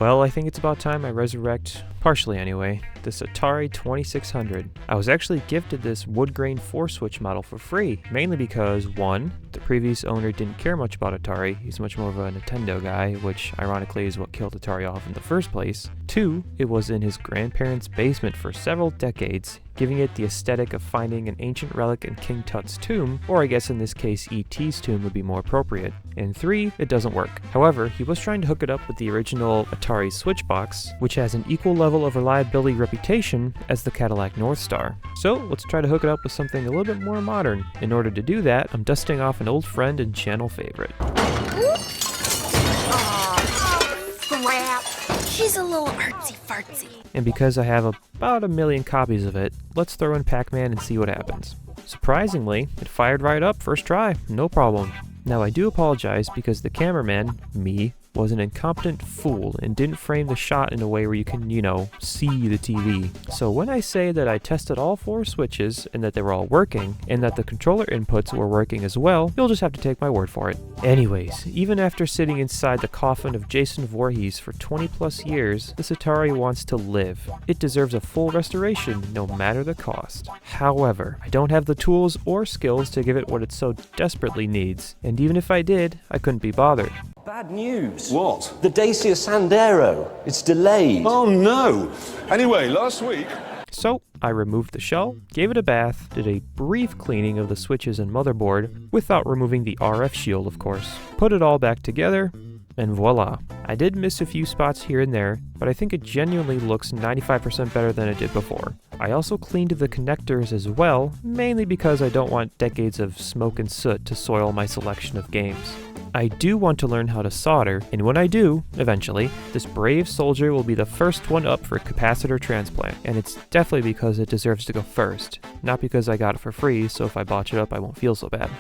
Well, I think it's about time I resurrect, partially anyway, this Atari 2600. I was actually gifted this wood grain 4-switch model for free, mainly because 1. The previous owner didn't care much about Atari, he's much more of a Nintendo guy, which ironically is what killed Atari off in the first place. 2. It was in his grandparents' basement for several decades, giving it the aesthetic of finding an ancient relic in King Tut's tomb, or I guess in this case E.T.'s tomb would be more appropriate. And 3. It doesn't work. However, he was trying to hook it up with the original Atari Switch box, which has an equal level of reliability reputation as the Cadillac Northstar. So let's try to hook it up with something a little bit more modern. In order to do that, I'm dusting off an old friend and channel favorite. Crap. She's a little artsy-fartsy. And because I have about 1 million copies of it, let's throw in Pac-Man and see what happens. Surprisingly, it fired right up first try, no problem. Now I do apologize because the cameraman, me, was an incompetent fool and didn't frame the shot in a way where you can, see the TV. So when I say that I tested all 4 switches and that they were all working, and that the controller inputs were working as well, you'll just have to take my word for it. Anyways, even after sitting inside the coffin of Jason Voorhees for 20 plus years, this Atari wants to live. It deserves a full restoration, no matter the cost. However, I don't have the tools or skills to give it what it so desperately needs, and even if I did, I couldn't be bothered. Bad news. What? The Dacia Sandero. It's delayed. Oh no! Anyway, last week... So, I removed the shell, gave it a bath, did a brief cleaning of the switches and motherboard, without removing the RF shield of course, put it all back together, and voila. I did miss a few spots here and there, but I think it genuinely looks 95% better than it did before. I also cleaned the connectors as well, mainly because I don't want decades of smoke and soot to soil my selection of games. I do want to learn how to solder, and when I do, eventually, this brave soldier will be the first one up for capacitor transplant, and it's definitely because it deserves to go first, not because I got it for free, so if I botch it up I won't feel so bad.